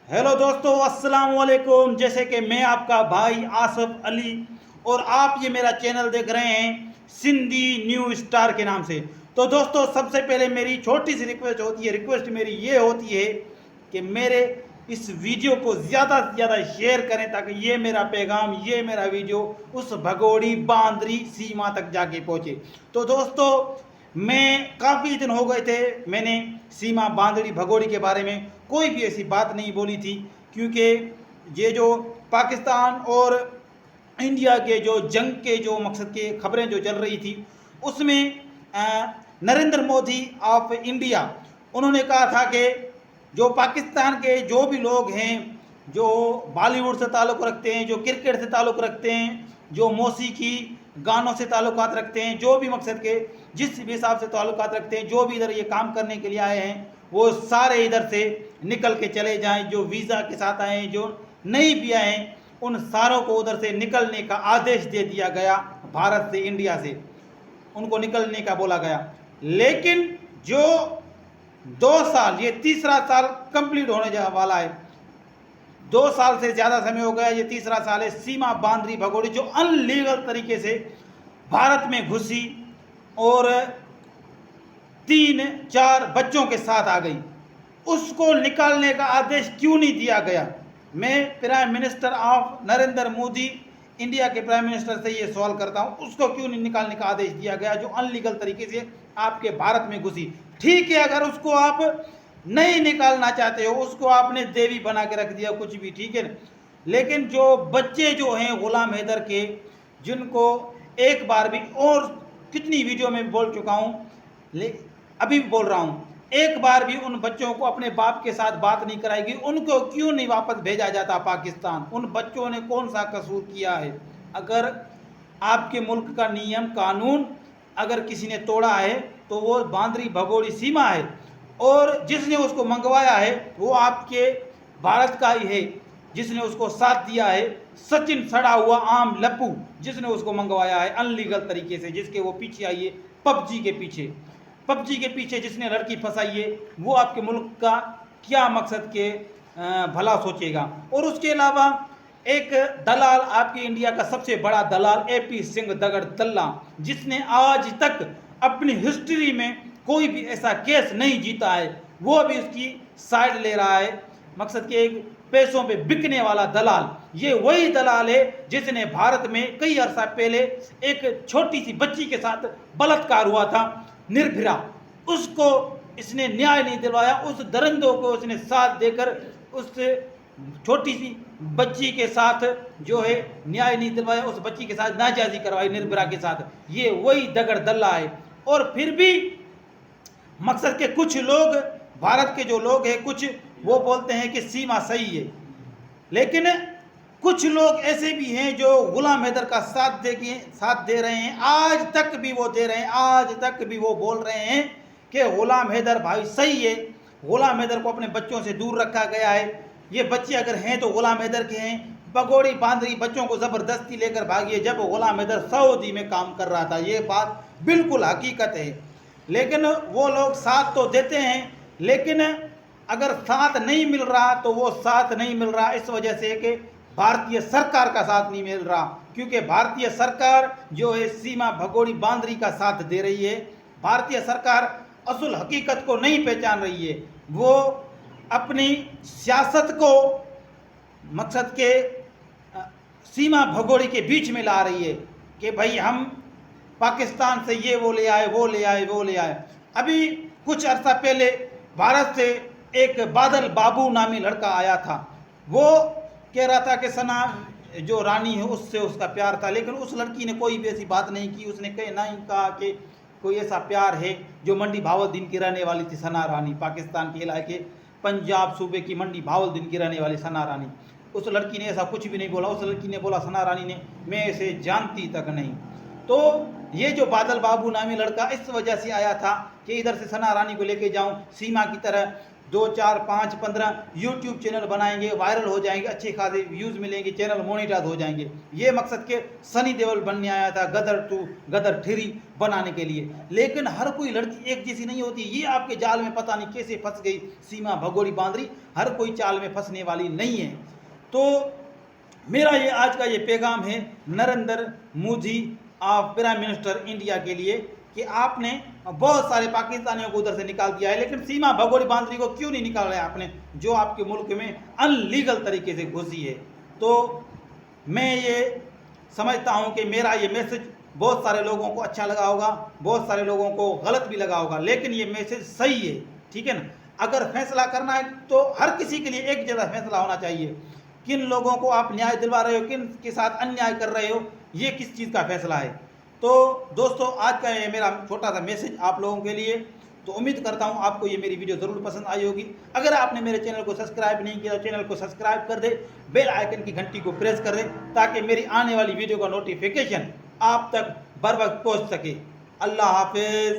Hello दोस्तों, अस्सलाम वालेकुम। जैसे कि मैं आपका भाई आसफ अली और आप ये मेरा चैनल देख रहे हैं सिंधी न्यू स्टार के नाम से। तो दोस्तों, सबसे पहले मेरी छोटी सी रिक्वेस्ट मेरी ये होती है कि मेरे इस वीडियो को ज़्यादा से ज़्यादा शेयर करें ताकि ये मेरा पैगाम, ये मेरा वीडियो उस भगोड़ी बांदरी सीमा तक जाके पहुँचे। तो दोस्तों, मैं काफ़ी दिन हो गए थे, मैंने सीमा बांदड़ी भगोड़ी के बारे में कोई भी ऐसी बात नहीं बोली थी, क्योंकि ये जो पाकिस्तान और इंडिया के जो जंग के जो मकसद के खबरें जो चल रही थी उसमें नरेंद्र मोदी ऑफ इंडिया उन्होंने कहा था कि जो पाकिस्तान के जो भी लोग हैं, जो बॉलीवुड से ताल्लुक़ रखते हैं, जो क्रिकेट से ताल्लुक़ रखते हैं, जो मौसीकी गानों से ताल्लुकात रखते हैं, जो भी मकसद के जिस भी हिसाब से ताल्लुकात रखते हैं, जो भी इधर ये काम करने के लिए आए हैं, वो सारे इधर से निकल के चले जाएं। जो वीज़ा के साथ आए हैं, जो नहीं भी आए हैं, उन सारों को उधर से निकलने का आदेश दे दिया गया। भारत से, इंडिया से उनको निकलने का बोला गया। लेकिन जो 2 साल, ये तीसरा साल कंप्लीट होने वाला है, 2 साल से ज़्यादा समय हो गया, ये तीसरा साल है। सीमा बांदरी भगोड़ी जो अनलीगल तरीके से भारत में घुसी और 3-4 बच्चों के साथ आ गई, उसको निकालने का आदेश क्यों नहीं दिया गया? मैं prime minister of Narendra Modi, India के प्राइम मिनिस्टर से ये सवाल करता हूँ, उसको क्यों नहीं निकालने का आदेश दिया गया जो अनलीगल तरीके से आपके भारत में घुसी? ठीक है, अगर उसको आप नहीं निकालना चाहते हो, उसको आपने देवी बना के रख दिया, कुछ भी ठीक है, लेकिन जो बच्चे जो हैं गुलाम हैदर के, जिनको एक बार भी, और कितनी वीडियो में बोल चुका हूँ, अभी भी बोल रहा हूँ, एक बार भी उन बच्चों को अपने बाप के साथ बात नहीं कराएगी, उनको क्यों नहीं वापस भेजा जाता पाकिस्तान? उन बच्चों ने कौन सा कसूर किया है? अगर आपके मुल्क का नियम कानून अगर किसी ने तोड़ा है तो वो बांदरी भगोड़ी सीमा है, और जिसने उसको मंगवाया है वो आपके भारत का ही है, जिसने उसको साथ दिया है सचिन सड़ा हुआ आम लप्पू, जिसने उसको मंगवाया है अनलीगल तरीके से, जिसके वो पीछे आई है पबजी के पीछे जिसने लड़की फंसाई है, वो आपके मुल्क का क्या मकसद के भला सोचेगा? और उसके अलावा एक दलाल, आपके इंडिया का सबसे बड़ा दलाल AP सिंह दगड़तल्ला, जिसने आज तक अपनी हिस्ट्री में कोई भी ऐसा केस नहीं जीता है, वो भी उसकी साइड ले रहा है। मकसद के एक पैसों पे बिकने वाला दलाल, ये वही दलाल है जिसने भारत में कई अरसा पहले एक छोटी सी बच्ची के साथ बलात्कार हुआ था, निर्भया, उसको इसने न्याय नहीं दिलवाया। उस दरिंदों को उसने साथ देकर उस छोटी सी बच्ची के साथ जो है न्याय नहीं दिलवाया, उस बच्ची के साथ नाजायजी करवाई निर्भया के साथ। ये वही दगड़दल्ला है। और फिर भी मकसद के कुछ लोग, भारत के जो लोग हैं, कुछ वो बोलते हैं कि सीमा सही है, लेकिन कुछ लोग ऐसे भी हैं जो गुलाम हैदर का साथ दे रहे हैं, आज तक भी वो दे रहे हैं, आज तक भी वो बोल रहे हैं कि गुलाम हैदर भाई सही है। गुलाम हैदर को अपने बच्चों से दूर रखा गया है, ये बच्चे अगर हैं तो गुलाम हैदर के हैं। भगोड़ी बांदरी बच्चों को ज़बरदस्ती लेकर भागी जब गुलाम हैदर सऊदी में काम कर रहा था, ये बात बिल्कुल हकीकत है। लेकिन वो लोग साथ तो देते हैं, लेकिन अगर साथ नहीं मिल रहा तो वो साथ नहीं मिल रहा इस वजह से कि भारतीय सरकार का साथ नहीं मिल रहा, क्योंकि भारतीय सरकार जो है सीमा भगोड़ी बांदरी का साथ दे रही है। भारतीय सरकार असल हकीकत को नहीं पहचान रही है, वो अपनी सियासत को मकसद के सीमा भगोड़ी के बीच में ला रही है कि भाई हम पाकिस्तान से ये वो ले आए। अभी कुछ अर्सा पहले भारत से एक बादल बाबू नामी लड़का आया था, वो कह रहा था कि सना जो रानी है उससे उसका प्यार था, लेकिन उस लड़की ने कोई भी ऐसी बात नहीं की। उसने नहीं कहा कि कोई ऐसा प्यार है। जो मंडी भावलदीन की रहने वाली थी सना रानी, पाकिस्तान के इलाके पंजाब सूबे की मंडी भावलदीन की रहने वाली सना रानी, उस लड़की ने ऐसा कुछ भी नहीं बोला। उस लड़की ने बोला, सना रानी ने, मैं इसे जानती तक नहीं। तो ये जो बादल बाबू नामी लड़का इस वजह से आया था कि इधर से सना रानी को लेके जाऊं सीमा की तरह। 2 4 5 15 यूट्यूब चैनल बनाएंगे, वायरल हो जाएंगे, अच्छे खासे व्यूज़ मिलेंगे, चैनल मोनेटाइज हो जाएंगे। ये मकसद के सनी देओल बनने आया था गदर 2 गदर 3 बनाने के लिए। लेकिन हर कोई लड़की एक जैसी नहीं होती। ये आपके जाल में पता नहीं कैसे फंस गई सीमा भगोड़ी बांदरी। हर कोई चाल में फंसने वाली नहीं है। तो मेरा ये आज का ये पैगाम है नरेंद्र मोदी आप प्राइम मिनिस्टर इंडिया के लिए कि आपने बहुत सारे पाकिस्तानियों को उधर से निकाल दिया है, लेकिन सीमा भगोड़ी बांदरी को क्यों नहीं निकाल रहे आपने, जो आपके मुल्क में अनलीगल तरीके से घुसी है। तो मैं ये समझता हूँ कि मेरा ये मैसेज बहुत सारे लोगों को अच्छा लगा होगा, बहुत सारे लोगों को गलत भी लगा होगा, लेकिन ये मैसेज सही है, ठीक है ना। अगर फैसला करना है तो हर किसी के लिए एक जैसा फैसला होना चाहिए। किन लोगों को आप न्याय दिलवा रहे हो, किन के साथ अन्याय कर रहे हो, ये किस चीज़ का फैसला है। तो दोस्तों आज का ये मेरा छोटा सा मैसेज आप लोगों के लिए। तो उम्मीद करता हूँ आपको ये मेरी वीडियो ज़रूर पसंद आई होगी। अगर आपने मेरे चैनल को सब्सक्राइब नहीं किया तो चैनल को सब्सक्राइब कर दे, बेल आइकन की घंटी को प्रेस कर दे, ताकि मेरी आने वाली वीडियो का नोटिफिकेशन आप तक बर वक्त पहुँच सके। अल्लाह हाफिज़।